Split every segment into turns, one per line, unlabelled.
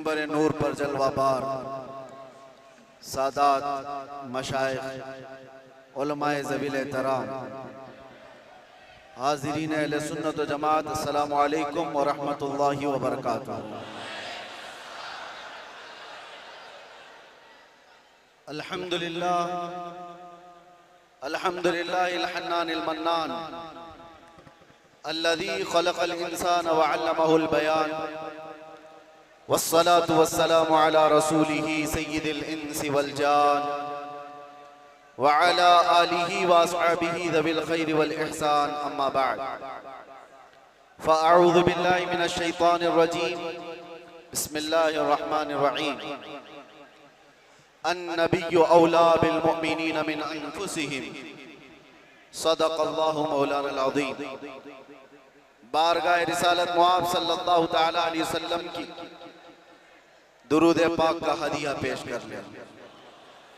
मिंबर नूर पर जलवाबार सादात मशाइख उलमाए ज़वील एहतराम हाज़रीन अहले सुन्नत व जमात, अस्सलामु अलैकुम व रहमतुल्लाहि व बरकातुहू। अल्हम्दुलिल्लाह अल्हम्दुलिल्लाहिल हन्नानिल मन्नान अल्लज़ी खलक़ल इंसान व अल्लमहुल बयान वस्सलातु वस्सलामु अला रसूलिही सय्यिदिल इंसी वल जान व अला आलिही व अस्हाबिही ज़विल खैरि वल इहसान, अम्मा बअद। फ़अऊज़ु बिल्लाहि मिनश शैतानिर रजीम, बिस्मिल्लाहिर रहमानिर रहीम। अन्नबिय्यु औला बिल मुअमिनीन मिन अनफुसिहिम, सदक़ल्लाहु मौलानाल अज़ीम। बारगाह रिसालत मुआब सल्लल्लाहु तआला अलैहि वसल्लम की दुरूद पाक का हदिया पेश कर ले।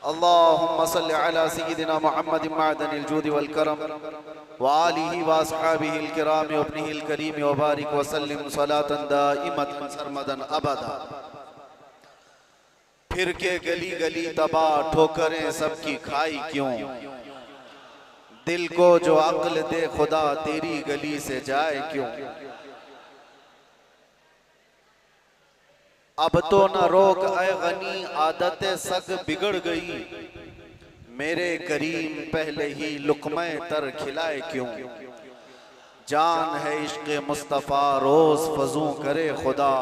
अल्लाहुम्मा सल्लि अला सय्यिदिना मुहम्मद मअदनिल जूद वल करम व आलिहि व अस्हाबिहिल किराम व इब्निहिल करीम व बारिक व सल्लिम सलातन दाइमतन सरमदन अबदा। फिर के गली गली तबाह ठोकरें सबकी खाई क्यों, दिल को जो अक्ल दे खुदा तेरी गली से जाए क्यों। अब तो न रोक ऐ गनी आदत सग बिगड़ गई, मेरे करीम पहले ही लुक़मे तर खिलाए क्यों। जान है इश्क़ मुस्तफ़ा रोज़ फजू करे खुदा,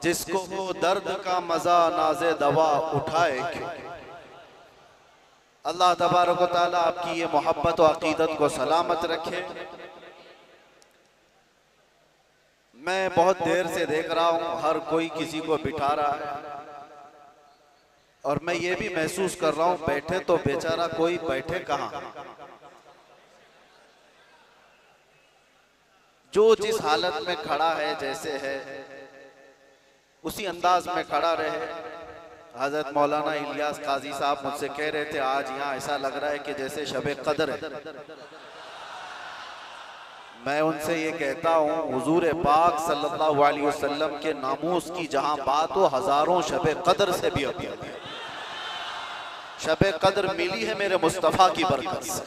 जिसको वो दर्द का मजा नाज़े दवा उठाए क्यों। अल्लाह तबारक व तआला आपकी ये मोहब्बत व अकीदत को सलामत रखे। मैं बहुत देर से देख रहा हूँ हर कोई किसी को बिठा रहा है, और मैं ये भी महसूस कर रहा हूँ बैठे तो बेचारा कोई बैठे कहाँ। जो जिस हालत में खड़ा है, जैसे है उसी अंदाज में खड़ा रहे। हजरत मौलाना इलियास काजी साहब मुझसे कह रहे थे आज यहाँ ऐसा लग रहा है कि जैसे शबे कदर है। मैं उनसे ये कहता हूँ हुजूर पाक सल्लल्लाहु अलैहि वसल्लम के नामूस की जहाँ बात हो, हजारों शबे कदर से भी अभी शबे कदर मिली है मेरे मुस्तफ़ा की बरकत से।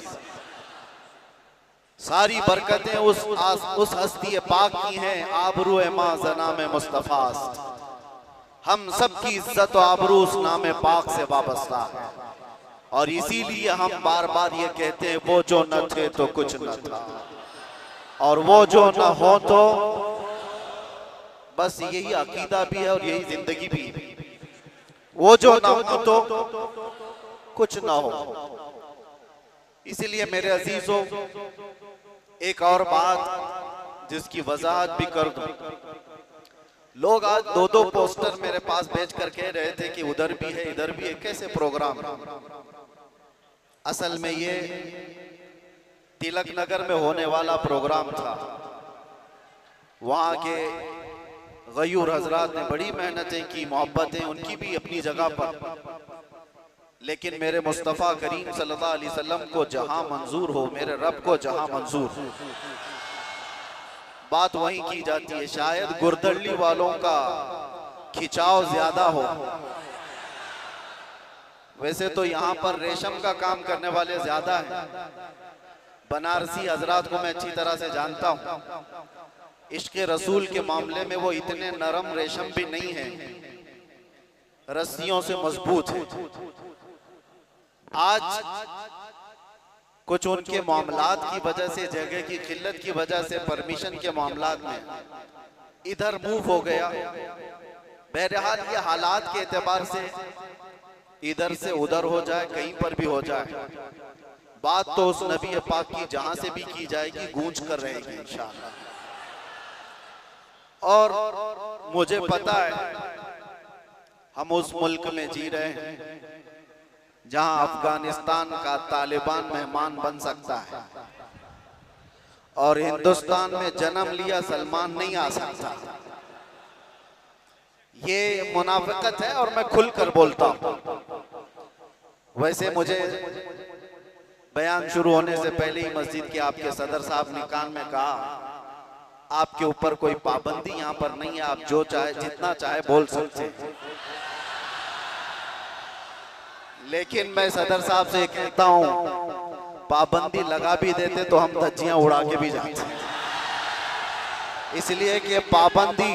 सारी बरकतें उस हस्ती पाक की हैं। आबरू मां ज़नाम मुस्तफ़ा, हम सब की इज्जत और आबरू उस नाम पाक से वाबस्ता है। और इसीलिए हम बार बार ये कहते हैं वो जो न थे तो कुछ न था, और वो जो न हो तो बस। यही अकीदा भी है और यही जिंदगी भी है। वो जो न हो तो कुछ न हो। इसीलिए मेरे अजीजों, एक और बात जिसकी वजाहत भी कर दूं। लोग आज दो दो पोस्टर मेरे पास भेज कर कह रहे थे कि उधर भी है इधर भी है। कैसे प्रोग्राम? असल में ये तिलक नगर में होने वाला प्रोग्राम था। वहाँ के गयूर हजरात ने बड़ी मेहनतें की, मोहब्बतें उनकी भी अपनी जगह पर, लेकिन मेरे मुस्तफ़ा करीम सल्लल्लाहु अलैहि वसल्लम को जहां मंजूर हो, मेरे रब को जहां मंजूर हो, बात वहीं की जाती है। शायद गुरदल्ली वालों का खिंचाव ज्यादा हो। वैसे तो यहाँ पर रेशम का काम करने वाले ज्यादा हैं। बनारसी हजरात को मैं अच्छी तरह से जानता हूँ। इश्क़ रसूल के मामले में वो इतने नरम रेशम भी नहीं है, रस्सियों से मजबूत है। आज कुछ उनके मामलात की वजह से, जगह की किल्लत की वजह से, परमिशन के मामलात में इधर मूव हो गया। बहरहाल ये हालात के एतबार से इधर से उधर हो जाए, कहीं पर भी हो जाए, बात तो उस नबी पाक की जहां से भी की जाएगी गूंज कर रहेगी इंशाअल्लाह। और मुझे पता है हम उस मुल्क में जी रहे हैं जहां अफगानिस्तान का तालिबान मेहमान बन सकता है, और हिंदुस्तान में जन्म लिया सलमान नहीं आ सकता। ये मुनाफिकत है और मैं खुलकर बोलता हूं। वैसे मुझे बयान शुरू होने से पहले ही मस्जिद के आपके सदर साहब ने कान में कहा आपके ऊपर कोई पाबंदी यहाँ पर नहीं है, आप जो चाहे जितना चाहे बोल सकते हैं। लेकिन मैं सदर साहब से कहता हूँ, पाबंदी लगा भी देते तो हम धज्जियां उड़ा के भी जाते, इसलिए कि पाबंदी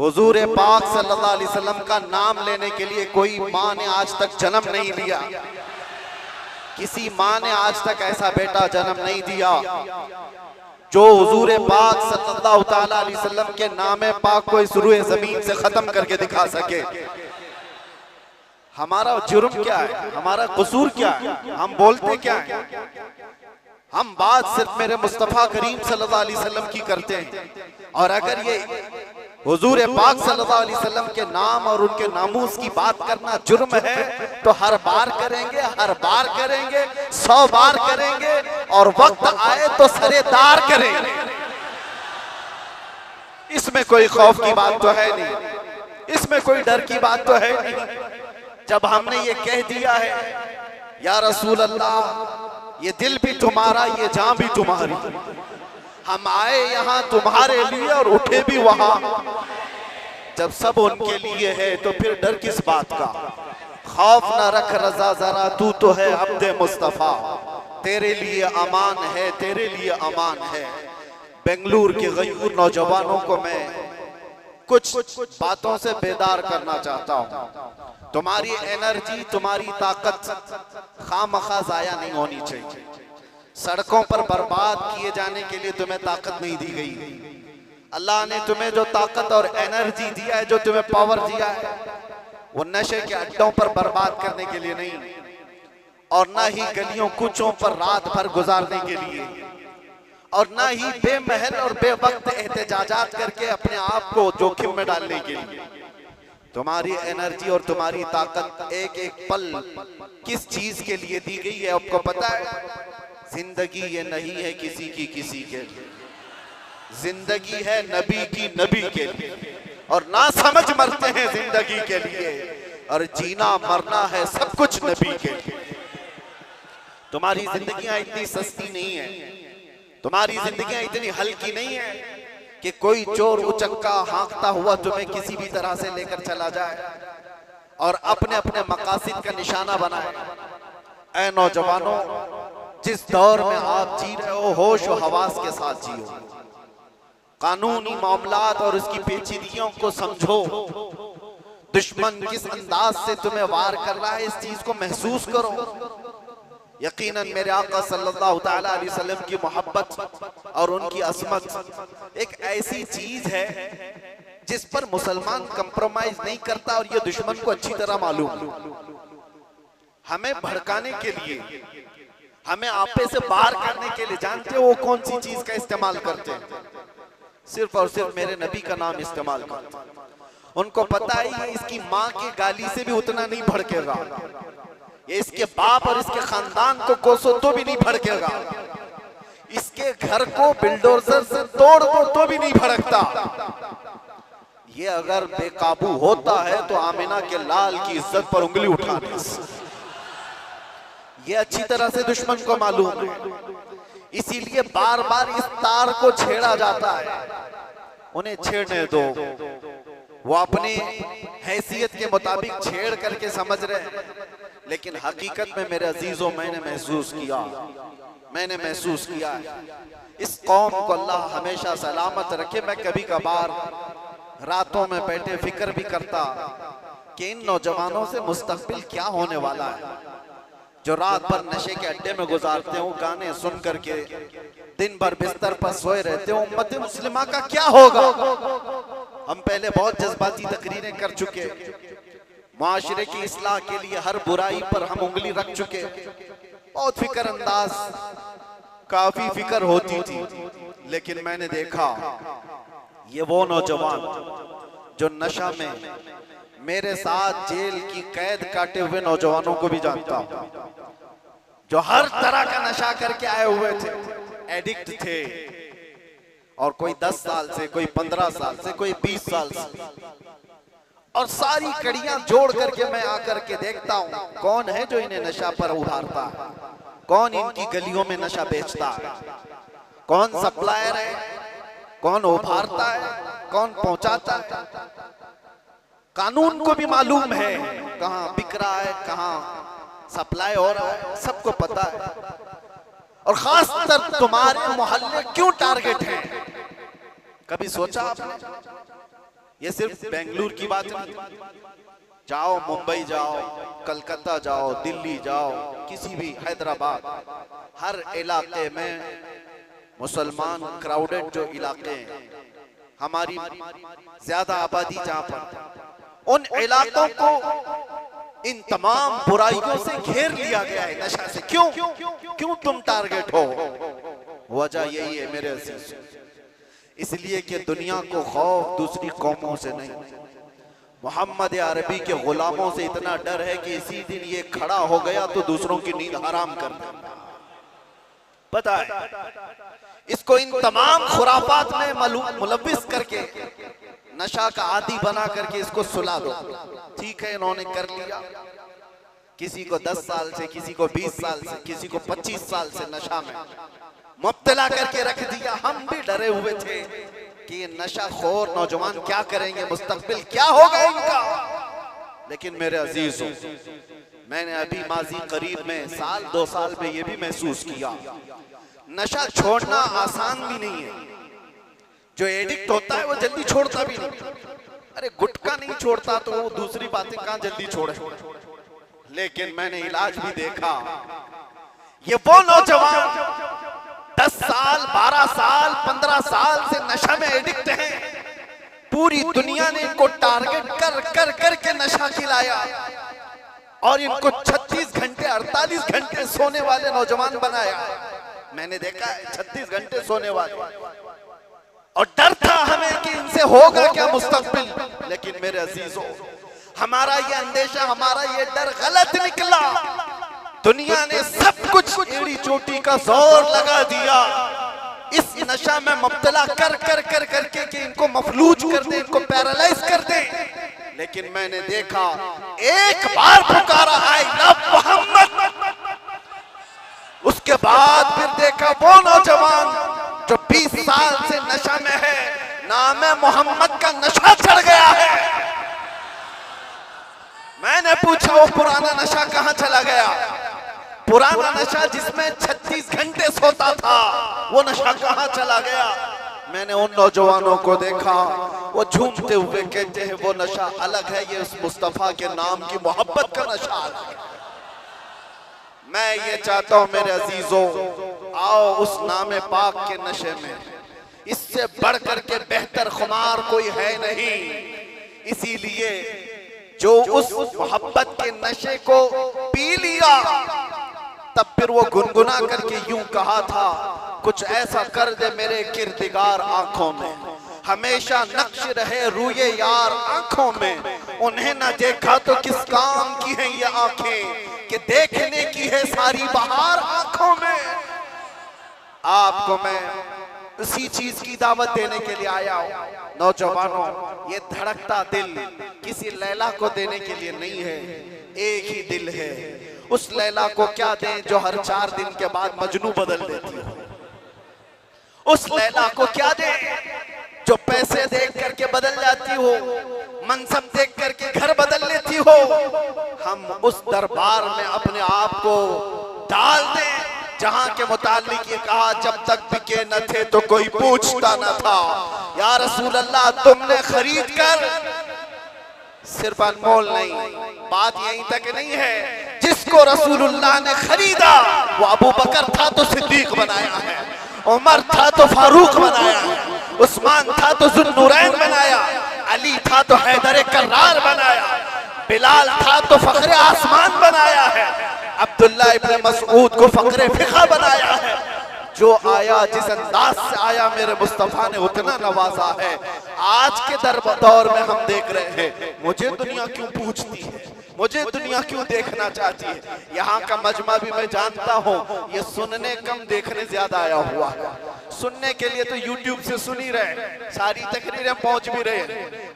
हुजूर पाक सल्लल्लाहु अलैहि वसल्लम का नाम लेने के लिए कोई माँ ने आज तक जन्म नहीं लिया, किसी माँ ने आज तक ऐसा बेटा जन्म नहीं दिया जो हुजूर पाक सल्लल्लाहु ताला अलैहि वसल्लम के नाम पाक को इस रूए जमीन से खत्म करके दिखा सके। हमारा जुर्म क्या है, हमारा कसूर क्या है, हम बोलते क्या है? हम बात सिर्फ मेरे मुस्तफा करीम सल्लल्लाहु अलैहि वसल्लम की करते हैं, और अगर ये हुजूर पाक सल्लल्लाहु अलैहि वसल्लम के नाम और उनके नामूस की बात करना जुर्म है तो हर बार करेंगे, हर बार करेंगे, 100 बार करेंगे, और वक्त आए तो सरेदार करेंगे। इसमें कोई खौफ की बात तो है नहीं, इसमें कोई डर की बात तो है नहीं। जब हमने ये कह दिया है या रसूल अल्लाह, ये दिल भी तुम्हारा, ये जान भी तुम्हारी, हम आए यहाँ तुम्हारे लिए और उठे भी वहां, जब सब उनके लिए है तो फिर डर किस बात का? खौफ ना रख रजा जरा, तू तो है अब्दे मुस्तफा, तेरे लिए अमान है, तेरे लिए अमान है। बेंगलुरु के गयूर नौजवानों को मैं कुछ बातों से बेदार करना चाहता हूँ। तुम्हारी एनर्जी, तुम्हारी ताकत खामखा जाया नहीं होनी चाहिए। सड़कों पर बर्बाद किए जाने के लिए तुम्हें ताकत नहीं दी गई। अल्लाह ने तुम्हें जो ताकत और एनर्जी दिया है, जो तुम्हें पावर दिया है, वो नशे के अड्डों पर बर्बाद करने के लिए नहीं, और ना ही गलियों कूचों पर रात भर गुजारने के लिए, और ना ही बेमहल और बेवक्त एहतजाजात करके अपने आप को जोखिम में डालने के लिए। तुम्हारी एनर्जी और तुम्हारी ताकत एक एक पल किस चीज के लिए दी गई है आपको पता है? जिंदगी ये नहीं है किसी की किसी के लिए, जिंदगी है नबी की नबी के लिए, और ना समझ मरते हैं जिंदगी के लिए, और जीना मरना है सब कुछ नबी के लिए। तुम्हारी जिंदगियां इतनी सस्ती नहीं है, तुम्हारी जिंदगियां इतनी हल्की नहीं है कि कोई चोर उचक्का हाँकता हुआ तुम्हें किसी भी तरह से लेकर चला जाए और अपने अपने मकासद का निशाना बनाए। ऐ नौजवानों, जिस दौर में आप जी रहे हो, होश और हवास के साथ जियो, कानूनी मामलात और उसकी पेचीदगियों को समझो। दुश्मन किस अंदाज से तुम्हें वार कर रहा है, इस चीज को महसूस करो। यकीनन मेरे आका सल्लल्लाहु ताला अलैहि वसल्लम की मोहब्बत और उनकी असमत एक ऐसी चीज है जिस पर मुसलमान कंप्रोमाइज नहीं करता, और ये दुश्मन को अच्छी तरह मालूम है। हमें भड़काने के लिए, हमें आपे से बाहर करने के लिए, जानते हो वो कौन सी चीज का इस्तेमाल करते हैं? सिर्फ और सिर्फ मेरे नबी का नाम इस्तेमाल करते हैं। उनको पता है इसकी माँ की गाली से भी उतना नहीं भड़केगा, ये इसके बाप और इसके खानदान को कोसो तो भी नहीं भड़केगा, इसके घर को बिल्डोजर से तोड़ दो तो भी नहीं भड़कता। ये अगर बेकाबू होता है तो आमिना के लाल की इज्जत पर उंगली उठाने से। ये अच्छी तरह से दुश्मन को मालूम है, इसीलिए बार बार इस तार को छेड़ा जाता है। उन्हें छेड़ने दो, वो अपनी हैसियत के मुताबिक छेड़ करके समझ रहे हैं, लेकिन हकीकत में मेरे अजीजों मैंने महसूस किया इस कौम को अल्लाह हमेशा सलामत रखे। मैं कभी कभार रातों में बैठे फिक्र भी करता कि इन नौजवानों से मुस्तकबिल क्या होने वाला है, जो रात भर नशे के अड्डे में गुजारते हो, गाने सुन करके दिन भर बिस्तर पर सोए रहते हो। उम्मत मुस्लिमा का क्या होगा? हम पहले बहुत जज्बाती तकरीरें कर चुके, माशरे की इस्लाह के लिए हर बुराई पर हम उंगली रख चुके, बहुत फिक्र अंदाज, काफी फिक्र होती थी। लेकिन मैंने देखा ये वो नौजवान जो नशा में मेरे साथ जेल की कैद काटे हुए नौजवानों को भी जानता हूं, जो हर तरह का नशा करके आए हुए थे, एडिक्ट थे, और कोई 10 साल से, कोई 15 साल से, कोई 20 साल से, और सारी कड़ियां जोड़ करके मैं आकर के देखता हूं कौन है जो इन्हें नशा पर उभारता है, कौन इनकी गलियों में नशा बेचता है, कौन सप्लायर है, कौन उभारता है, कौन पहुंचाता है, कानून को भी मालूम है कहां बिक रहा है, कहां सप्लाई हो रहा है, सबको पता है। और खासकर तुम्हारे मोहल्ले क्यों टारगेट है, कभी सोचा आपने? ये सिर्फ बेंगलुरु की बात नहीं, जाओ मुंबई जाओ, कलकत्ता जाओ, दिल्ली जाओ, किसी भी, हैदराबाद, हर इलाके में मुसलमान क्राउडेड जो इलाके हैं, हमारी ज्यादा आबादी जहां पर, उन इलाकों को इन तमाम बुराइयों से घेर लिया गया है, नशा से। क्यों तुम टारगेट हो? वजह यही है मेरे अजीज, इसलिए कि दुनिया को खौफ दूसरी कौमों से नहीं, मोहम्मद अरबी के गुलामों से इतना डर है कि इसी दिन ये खड़ा हो गया तो दूसरों की नींद हराम कर दे। पता है इसको इन तमाम खुराफात में मुलव्विस करके, नशा का आदी बना करके इसको सुला दो। ठीक है, इन्होंने कर लिया, किसी को 10 साल से, किसी को 20 साल से, किसी को 25 साल से नशा में मुब्तला करके रख दिया। हम भी डरे हुए थे कि ये नशा खोर नौजवान क्या करेंगे, मुस्तकबिल क्या होगा इनका। लेकिन मेरे अजीजों, मैंने अभी माजी करीब में, साल 2 साल में ये भी महसूस किया, नशा छोड़ना आसान भी नहीं है। जो एडिक्ट होता है वो जल्दी छोड़ता भी नहीं। अरे गुटखा नहीं छोड़ता तो वो दूसरी बातें कहां जल्दी छोड़े। लेकिन मैंने इलाज भी देखा, ये वो नौजवान 10 साल, 12 साल, 15 साल से नशा में एडिक्ट हैं, पूरी दुनिया ने इनको टारगेट कर कर करके नशा खिलाया और इनको 36 घंटे 48 घंटे सोने वाले नौजवान बनाया। मैंने देखा है 36 घंटे सोने वाले, और डर था हमें कि इनसे होगा क्या मुस्तकबिल। लेकिन मेरे अजीजों, हमारा ये अंदेशा, हमारा ये डर गलत निकला। दुनिया ने सब कुछ एड़ी चोटी का जोर लगा दिया इस नशा में मुब्तला कर कर कर करके कि इनको मफलूज कर दे, इनको पैरालाइज कर दे। लेकिन मैंने देखा, एक बार पुकारा आई लव मोहम्मद, उसके बाद फिर देखा वो नौजवान जो 20 साल से नशा में है, नाम मोहम्मद का नशा चढ़ गया है। मैंने पूछा वो पुराना नशा कहां चला गया? पुराना नशा जिसमें 36 घंटे सोता था, वो नशा कहां चला गया? मैंने उन नौजवानों को देखा, वो झूमते हुए कहते हैं वो नशा अलग है, ये उस मुस्तफा के नाम की मोहब्बत का नशा अलग है। मैं ये चाहता हूं मेरे अजीजों, आओ उस नाम पाक के नशे में, इससे बढ़कर के बेहतर खुमार कोई है नहीं। इसीलिए जो उस मोहब्बत के नशे को पी लिया, तब फिर वो गुनगुना करके यूं कहा था, कुछ ऐसा कर दे मेरे किरदिगार आंखों में, हमेशा नक्श रहे रूये यार आंखों में। उन्हें न देखा तो किस काम की है ये आंखें, कि देखने की है सारी बहार आंखों में। आपको मैं उसी चीज की दावत देने के लिए आया हूं। नौजवानों, ये धड़कता दिल किसी लैला को देने के लिए नहीं है, एक ही दिल है। उस लैला को क्या दें जो हर 4 दिन के बाद मजनू बदल देती हो? उस लैला को क्या दें जो पैसे देख करके बदल जाती हो, मनसब देख करके घर बदल लेती हो? हम उस दरबार में अपने आप को डाल दें जहां के मुतालिक ये कहा, जब तक बिके न थे तो कोई पूछता न था। या रसूल अल्लाह, तुमने खरीद कर, सिर्फ अनमोल नहीं, बात यहीं तक नहीं है, जिसको रसूलुल्लाह ने खरीदा वो अबू बकर था तो सिद्दीक बनाया है, उमर था तो फारूक बनाया है, उस्मान था तो जुन्नूरैन बनाया, अली था तो हैदर कर्रार बनाया, बिलाल था तो फखरे आसमान बनाया है, अब्दुल्ला इब्न मसऊद को फखरे फिक़ा बनाया है। जो आया जिस अंदाज से आया मेरे मुस्तफा ने उतना नवाजा है। आज के दौर में हम देख रहे हैं, मुझे दुनिया क्यों पूछती है, मुझे दुनिया क्यों देखना चाहती है। यहाँ का मजमा भी मैं जानता हूँ, ये सुनने कम देखने ज्यादा आया हुआ है। सुनने के लिए तो यूट्यूब से सुन ही रहे, सारी तकरीरें पहुंच भी रहे,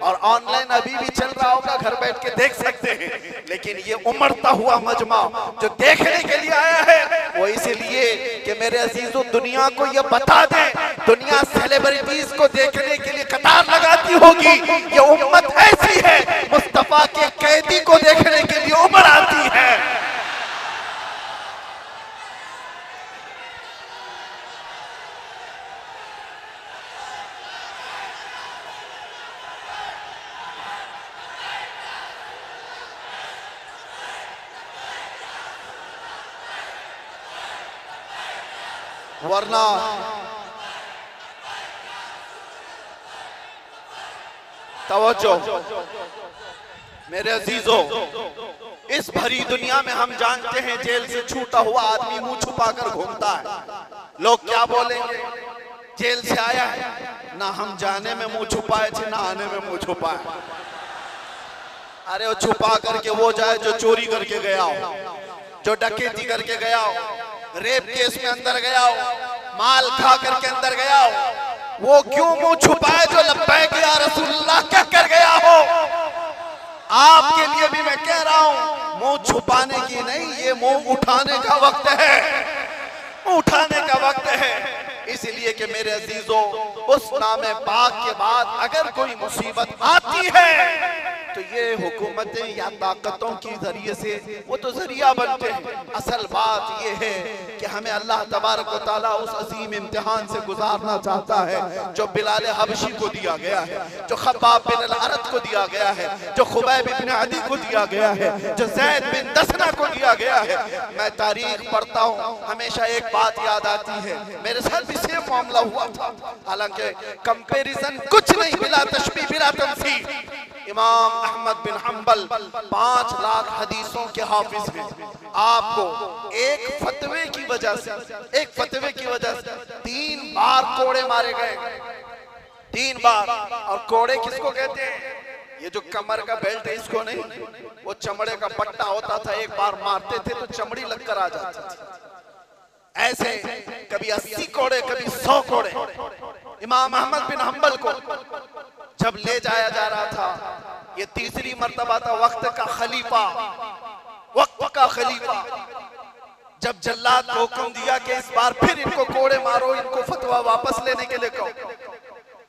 और ऑनलाइन अभी भी चल रहा होगा, घर बैठ के देख सकते हैं। लेकिन ये उमड़ता हुआ मजमा जो देखने के लिए आया है, वो इसलिए कि मेरे अजीजों दुनिया को ये बता दें, दुनिया सेलिब्रिटीज को देखने के लिए कतार लगाती होगी, ये उम्मत ऐसी है मुस्तफा के कैदी को देखने के लिए उमड़ आती है। वरना तवज्जो मेरे अजीजों, इस भरी दुनिया में हम जानते हैं जेल से छूटा हुआ आदमी मुंह छुपाकर घूमता है। लोग क्या बोलेंगे, जेल से आया है ना, हम जाने में मुंह छुपाए थे ना आने में मुंह छुपाए। अरे वो छुपा करके वो जाए जो चोरी करके गया हो, जो डकैती करके गया हो, रेप केस में अंदर गया हो, माल खा करके अंदर गया हो, वो क्यों मुंह छुपाए जो लब्बैक या रसूलुल्लाह क्या कर गया हो। आपके लिए भी मैं कह रहा हूं, मुंह छुपाने की नहीं, ये मुंह उठाने का वक्त है, उठाने का वक्त है। इसलिए कि मेरे अजीजों, उस नामे पाक के बाद अगर कोई मुसीबत आती है तो ये हुकूमतें या ताकतों की जरिए से वो तो जरिया बनते हैं। असल बात ये है कि हमें अल्लाह तबारक व तआला उस अजीम इम्तिहान से गुजारना चाहता है जो बिलाल हबशी को दिया गया है, जो खब्बाब बिन अल-अरत को दिया गया है, जो खुबैब बिन अदी को दिया गया है, जो ज़ैद बिन दसना को दिया गया है। मैं तारीख पढ़ता हूँ, हमेशा एक बात याद आती है, मेरे साथ भी सेम मामला हुआ था। हालांकि कंपैरिजन कुछ नहीं, बिला तशबीह बिला तमसील। इमाम अहमद बिन हंबल 5 लाख हदीसों के हाफिज हैं। आपको एक फतवे की वजह से 3 बार कोड़े मारे गए, 3 बार। और कोड़े किसको कहते हैं? ये जो कमर का बेल्ट है इसको नहीं, वो चमड़े का पट्टा होता था, एक बार मारते थे तो चमड़ी लगकर आ जाती थी। ऐसे कभी 80 कोड़े, कभी 100 कोड़े। इमाम अहमद बिन हंबल को जब ले जाया जा रहा था, ये तीसरी मर्तबा था, वक्त का खलीफा जब जल्लाद को हुक्म दिया कि इस बार फिर इनको कोड़े मारो, इनको फतवा वापस लेने के लिए कहो।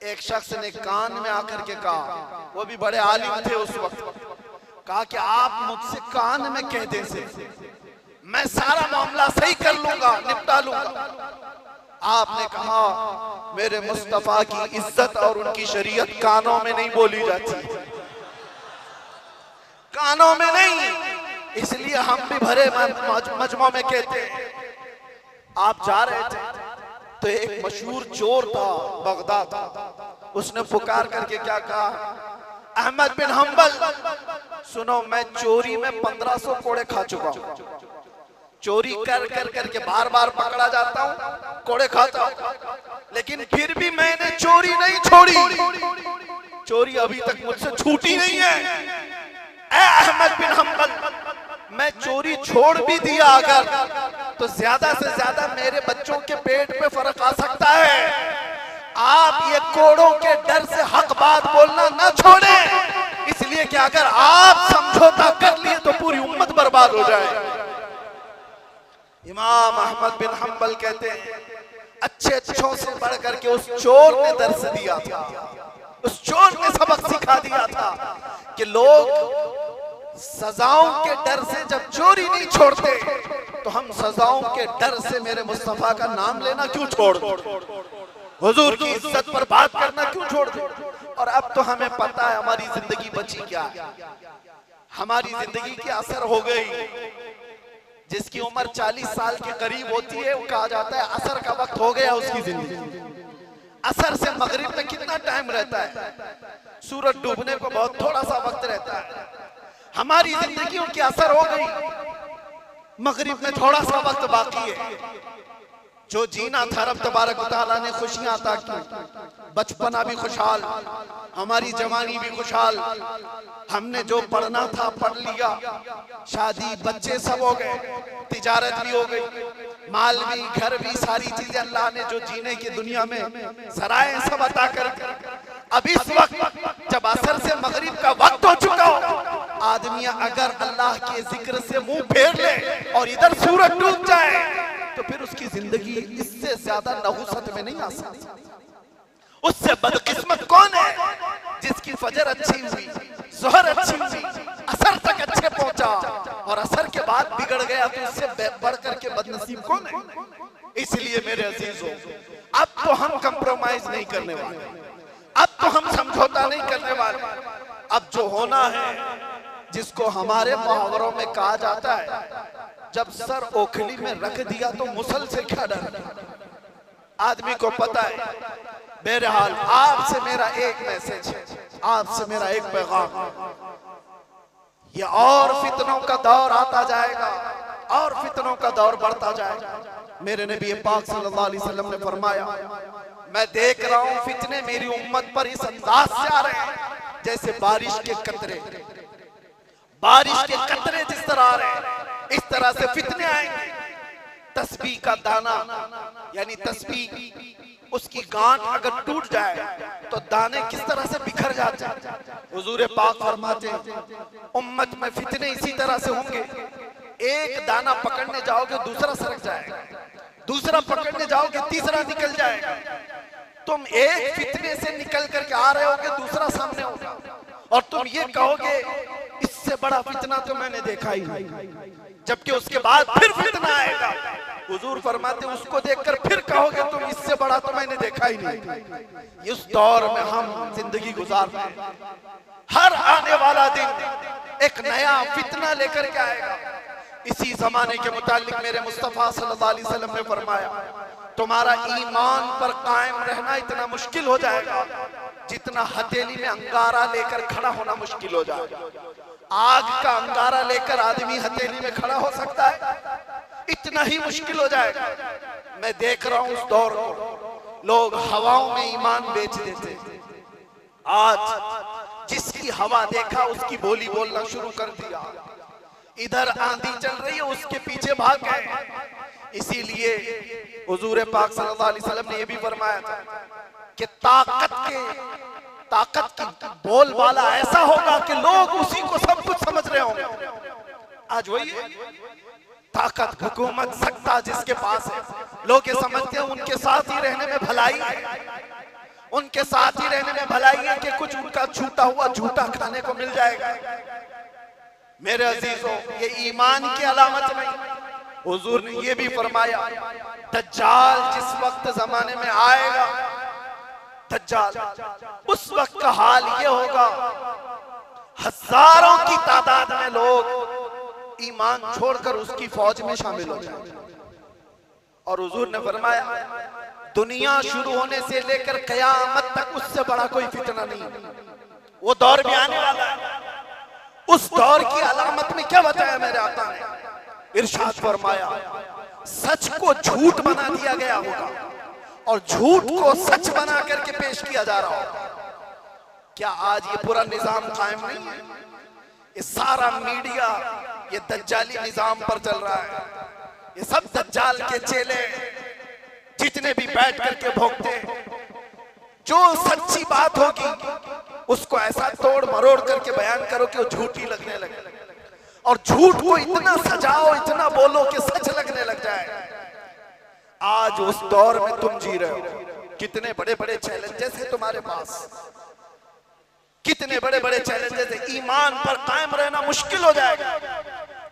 एक शख्स ने कान में आकर के कहा, वो भी बड़े आलिम थे उस वक्त, कहा कि आप मुझसे कान में कह दें से मैं सारा मामला सही कर लूंगा, निपटा लूंगा। आपने कहा मेरे मुस्तफा की इज्जत और उनकी शरीयत कानों में नहीं बोली जाती, कानों में नहीं। इसलिए हम भी भरे मजमा में कहते हैं। आप जा रहे थे तो एक मशहूर चोर था बगदाद, उसने पुकार करके क्या कहा, अहमद बिन हंबल सुनो, मैं चोरी में 1500 कोड़े खा चुका हूं, चोरी कर कर करके बार बार पकड़ा जाता हूं, कोड़े खाता हूं, लेकिन फिर भी मैंने चोरी नहीं छोड़ी, चोरी अभी तक मुझसे छूटी नहीं है। ऐ अहमद बिन हंबल, मैं चोरी छोड़ भी दिया अगर, तो ज्यादा से ज्यादा मेरे बच्चों के पेट पे फर्क आ सकता है। आप ये कोड़ों के डर से हक बात बोलना न छोड़ें, इसलिए कि अगर आप समझौता कर लिए तो पूरी उम्मत बर्बाद हो जाए। इमाम अहमद बिन हंबल कहते हैं, अच्छों से बढ़ करके उस चोर ने दर्स दिया था, उस चोर ने सबक सिखा दिया था कि लोग सजाओं के डर से जब चोरी नहीं छोड़ते तो हम सजाओं के डर से मेरे मुस्तफा का नाम लेना क्यों छोड़ दो, हुजूर की इज्जत पर बात करना क्यों छोड़ दो। और अब तो हमें पता है हमारी जिंदगी बची क्या है, हमारी जिंदगी की असर हो गई। जिसकी उम्र 40 साल के करीब होती है, वो कहा जाता है असर का वक्त हो गया उसकी जिंदगी। असर से मगरिब में कितना टाइम रहता है, सूरज डूबने को बहुत थोड़ा सा वक्त रहता है। हमारी जिंदगियों की असर हो गई, मगरिब में थोड़ा सा वक्त बाकी है। जो जीना था रब तबारक व तआला ने खुशियां अता की, बचपना भी खुशहाल, हमारी जवानी भी खुशहाल, हमने जो पढ़ना था पढ़ लिया, शादी बच्चे सब हो गए, तिजारत भी हो गई, माल भी, घर भी, सारी चीजें अल्लाह ने जो जीने की दुनिया में सराय सब अता कर। अब इस वक्त जब असर से मगरिब का वक्त हो चुका हो, आदमी अगर अल्लाह के जिक्र से मुंह फेर ले और इधर सूरज डूब जाए तो फिर उसकी जिंदगी इससे ज्यादा नहुसत में नहीं आ सकती। उससे बदकिस्मत कौन है जिसकी फजर अच्छी हुई, ज़ोहर अच्छी हुई, असर तक अच्छे पहुंचा और असर के बाद बिगड़ गया, तो उससे बढ़ करके बदनसीब कौन है? इसलिए मेरे अजीजों, अब तो हम कंप्रोमाइज नहीं करने वाले, अब तो हम समझौता नहीं करने वाले। अब जो होना है, जिसको हमारे मुहावरों में कहा जाता है, जब सर ओखली में रख दिया तो मुसल से क्या डर। आदमी को पता है। बहरहाल आपसे मेरा एक मैसेज है, आपसे मेरा एक पैगाम, ये और फितनों का दौर आता जाएगा और फितनों का दौर बढ़ता जाएगा। मेरे नबी पाक सल्लल्लाहु अलैहि वसल्लम ने फरमाया, मैं देख रहा हूं फितने मेरी उम्मत पर इस अंदाज से आ रहे हैं जैसे बारिश के कतरे, बारिश के कतरे जिस तरह आ रहे हैं, इस तरह से फितने आएंगे। तस्बीह का दाना यानी तस्बीह, उसकी गांठ अगर टूट जाए तो दाने किस तरह से बिखर जाते हैं। हुजूर पाक फरमाते हैं, उम्मत में फितने इसी तरह से होंगे, एक दाना पकड़ने जाओगे दूसरा सरक जाएगा, दूसरा पकड़ने जाओगे तीसरा निकल जाएगा। तुम एक फितने से निकल करके आ रहे होगे, दूसरा सामने होगा और तुम ये कहोगे इससे बड़ा फितना तो मैंने देखा ही नहीं, जबकि उसके बाद फिर फितना आएगा। हुजूर फरमाते उसको देखकर फिर कहोगे तुम इससे बड़ा तो मैंने देखा ही नहीं। इस दौर में हम जिंदगी गुजार रहे हैं। हर आने वाला दिन एक नया फितना लेकर के आएगा। इसी जमाने के मुतालिक मेरे मुस्तफा सल्लल्लाहु अलैहि वसल्लम ने फरमाया, तुम्हारा ईमान पर कायम रहना इतना मुश्किल हो जाएगा जितना हथेली में अंगारा लेकर खड़ा होना मुश्किल हो जाएगा। आग का अंगारा लेकर आदमी हथेली में खड़ा हो सकता है, इतना ही मुश्किल हो जाएगा। मैं देख रहा हूं उस दौर को, लोग हवाओं में ईमान बेच देते। आज जिसकी हवा देखा उसकी बोली बोलना शुरू कर दिया। इधर आंधी चल रही है, उसके पीछे भाग गए। इसीलिए हुजूर पाक सल्लल्लाहु अलैहि वसल्लम ने यह भी फरमाया था कि ताकत की बोलबाला ऐसा होगा कि लोग उसी को सब कुछ समझ रहे होंगे। आज वही है, ताकत, हुकूमत, सत्ता जिसके पास है, लोग ये समझते हैं उनके साथ ही रहने में भलाई है, उनके साथ ही रहने में भलाई है कि कुछ उनका छूटा हुआ झूठा खाने को मिल जाएगा। मेरे अजीजों, ये ईमान की अलामत नहीं। हुजूर ने ये भी फरमाया, दज्जाल जिस वक्त जमाने में आएगा, दज्जाल उस वक्त का हाल ये होगा, हजारों की तादाद में लोग ईमान छोड़कर उसकी फौज में शामिल हो जाएंगे। और हुजूर ने फरमाया, दुनिया शुरू होने से लेकर कयामत तक उससे बड़ा कोई फितना नहीं। वो दौर भी आने वाला है। उस दौर की अलामत में क्या बताया मेरे आका ने? इरशाद फरमाया, सच को झूठ बना दिया गया होगा और झूठ को सच बना करके पेश किया जा रहा होगा। क्या आज ये पूरा निजाम कायम नहीं है? ये सारा मीडिया ये दज्जाली निजाम पर चल रहा है। ये सब दज्जाल के चेले जितने भी बैठ करके भोगते हैं, जो सच्ची बात होगी उसको ऐसा तोड़ मरोड़ करके बयान करो कि वो झूठी लगने लगे, और झूठ को इतना सजाओ, इतना बोलो कि सच लगने लग जाए। आज उस दौर में तुम जी रहे हो। कितने बड़े बड़े चैलेंजेस हैं तुम्हारे पास, कितने बड़े बड़े चैलेंजेस हैं। ईमान पर कायम रहना मुश्किल हो जाएगा।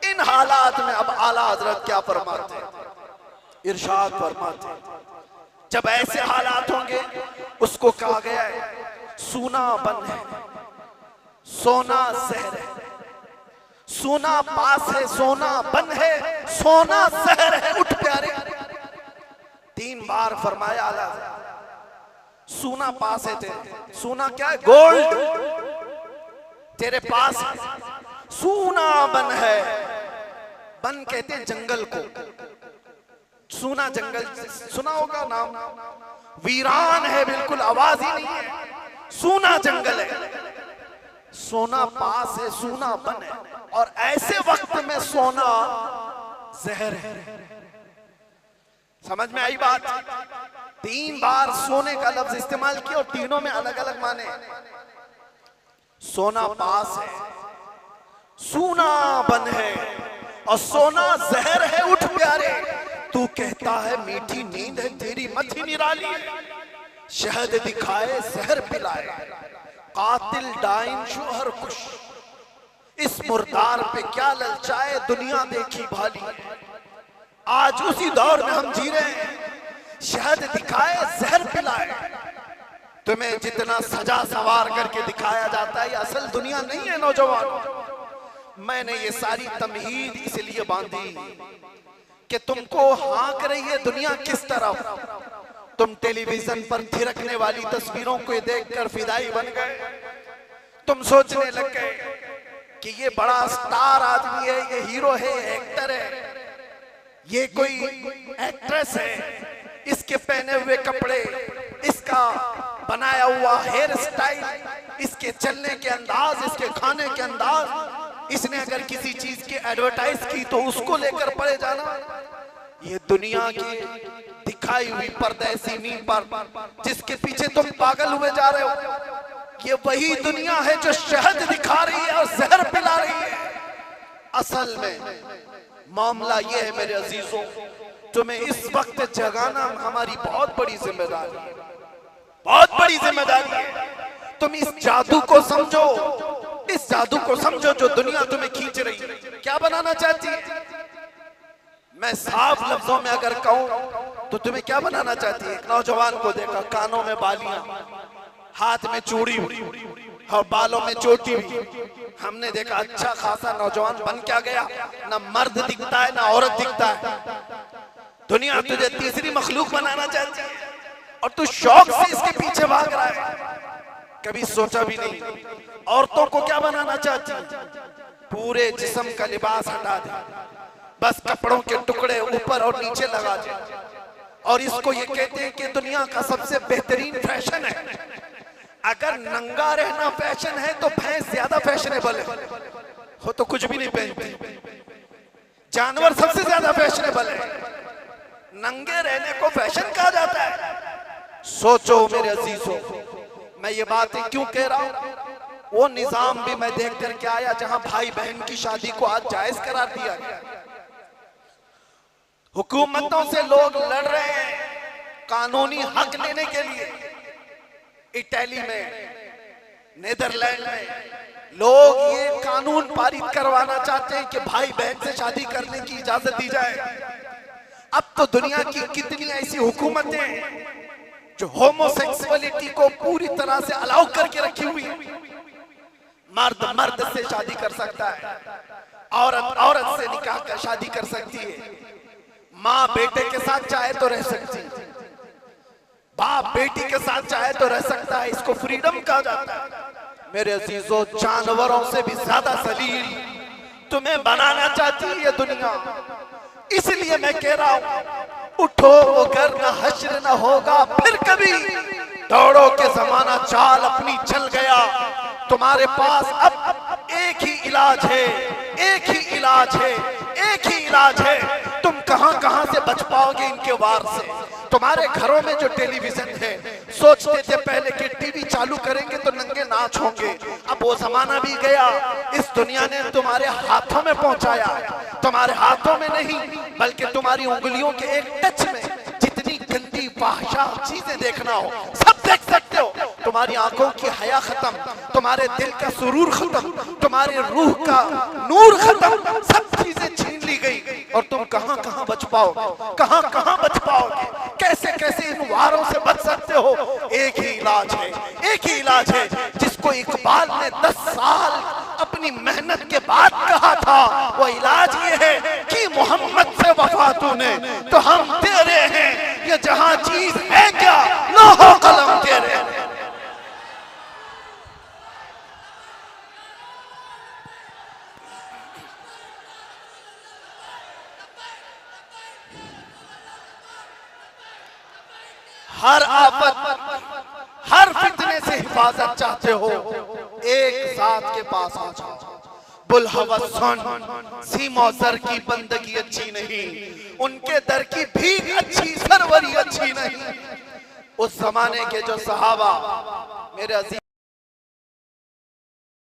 इन हालात में अब आला हजरत क्या फरमाते हैं? इरशाद फरमाते हैं, जब ऐसे हालात होंगे, उसको कहा गया है सूना बन है, सोना जहर है। सोना पास है, सोना बन है, सोना जहर है। उठ प्यारे, 3 बार फरमाया आला। सोना पास है तेरे, सोना क्या है? गोल्ड तेरे पास है। सोना बन है, बन कहते हैं जंगल को। सोना जंगल सुना होगा नाम, वीरान है, बिल्कुल आवाज ही नहीं है, सोना जंगल है। सोना पास है, सोना बन है, और ऐसे वक्त में सोना जहर है। समझ में आई बात? 3 बार सोने का लफ्ज इस्तेमाल किया और तीनों में अलग अलग माने। सोना पास है, सोना बन है और सोना जहर है। उठ प्यारे, तू कहता है मीठी नींद है तेरी मथी निराली, शहद दिखाए जहर पिलाए, कातिल डाइन शोहर खुश, इस मुर्दार पे क्या ललचाए दुनिया देखी भाली। आज उसी दौर में हम जी रहे हैं, शहद दिखाए जहर पिलाए। तुम्हें जितना सजा सवार करके दिखाया जाता है ये असल दुनिया नहीं है नौजवान। मैंने ये सारी तमहीद इसलिए बांधी कि तुमको हाँक रही है दुनिया किस तरफ। तुम टेलीविजन पर थिरकने वाली तस्वीरों को देखकर फिदाई बन गए। तुम सोचने लग गए कि ये बड़ा स्टार आदमी है, ये हीरो है, एक्टर है, ये कोई एक्ट्रेस है, इसके पहने हुए कपड़े, इसका बनाया हुआ हेयर स्टाइल, इसके चलने के अंदाज, इसके खाने के अंदाज, इसने अगर किसी चीज की एडवर्टाइज की तो उसको लेकर पड़े जाना। ये दुनिया की दिखाई हुई परदेसी नींद पर जिसके पीछे तुम पागल हुए जा रहे हो, ये वही दुनिया है जो शहद दिखा रही है और जहर पिला रही है। असल में मामला ये है मेरे अजीजों, तुम्हें इस वक्त जगाना हमारी बहुत बड़ी जिम्मेदारी है, बहुत बड़ी जिम्मेदारी है। तुम इस जादू को समझो, इस जादू को समझो जो दुनिया तुम्हें खींच रही है। क्या बनाना चाहती है? मैं साफ लफ्जों में अगर कहूं तो तुम्हें क्या बनाना चाहती है? एक नौजवान को देखा, कानों में बालियां, हाथ में चूड़ी और बालों में चोटी भी। हमने देखा अच्छा खासा नौजवान बन क्या गया, ना मर्द दिखता है ना औरत दिखता है। दुनिया तुझे तीसरी मखलूक बनाना चाहती है और तू शौक से इसके पीछे भाग रहा है। कभी सोचा भी नहीं औरतों को क्या बनाना चाहती है? पूरे जिस्म का लिबास हटा दे, बस कपड़ों के टुकड़े ऊपर और नीचे लगा दे, और इसको ये कहते हैं कि दुनिया का सबसे बेहतरीन फैशन है। अगर नंगा रहना फैशन है तो भैंस ज्यादा फैशनेबल है, हो तो कुछ भी नहीं पहनती। जानवर सबसे ज्यादा फैशनेबल है, नंगे रहने को फैशन कहा जाता है। सोचो मेरे अजीजों, मैं ये बातें क्यों कह रहा हूं? वो निजाम भी मैं देख करके आया जहां भाई बहन की शादी को आज जायज करार दिया गया। हुकूमतों से लोग लड़ रहे हैं कानूनी हक लेने के लिए। इटली में, नेदरलैंड में लोग ये कानून पारित करवाना चाहते हैं कि भाई बहन से शादी करने की इजाजत दी जाए। अब तो दुनिया की कितनी ऐसी हुकूमतें जो होमोसेक्सुअलिटी को पूरी तरह से अलाउ करके रखी हुई है। मर्द मर्द से शादी कर सकता है, औरत औरत से निकाह कर शादी कर सकती है, माँ बेटे के साथ चाहे तो रह सकती है, बाप बेटी के साथ चाहे तो रह सकता है। इसको फ्रीडम कहा जाता है। मेरे अजीजों, जानवरों से भी ज्यादा सलील तुम्हें बनाना चाहती है ये दुनिया। इसलिए मैं कह रहा हूं, उठो वो घर न हश्र न होगा फिर कभी, दौड़ो के जमाना चाल अपनी चल गया। तुम्हारे पास अब एक ही इलाज है, एक ही इलाज है, एक ही इलाज है। तुम कहां कहां से बच पाओगे इनके वार से? तुम्हारे घरों में जो टेलीविजन है, सोचते थे पहले कि टीवी चालू करेंगे तो नंगे नाच होंगे, अब वो जमाना भी गया। इस दुनिया ने तुम्हारे हाथों में पहुंचाया, तुम्हारे हाथों में नहीं बल्कि तुम्हारी उंगलियों के एक टच में जितनी गंदी फाहिशा चीजें देखना हो सब देख सकते हो। तुम्हारी आंखों की हया खत्म, तुम्हारे दिल का सुरूर खत्म, तुम्हारे रूह का नूर खत्म, सब चीजें छीन ली गई। और तुम कहां कहां बच पाओगे, कहां कहां बच पाओगे, कैसे कैसे इन वारों से बच सकते हो? एक ही इलाज है, एक ही इलाज है जिसको इकबाल ने 10 साल अपनी मेहनत के बाद कहा था। वो इलाज ये है कि मोहम्मद से वफा तूने तो हम तेरे हैं, ये जहां चीज है क्या लोहो कलम तेरे। हर आफत, हर फितने से हिफाजत चाहते हो, एक साथ के पास आ जाओ। बुलहवस सुन, सीमौसर की बंदगी अच्छी नहीं, उनके दर की भीख अच्छी, सरवरी अच्छी नहीं। उस जमाने के जो सहाबा मेरे अजीज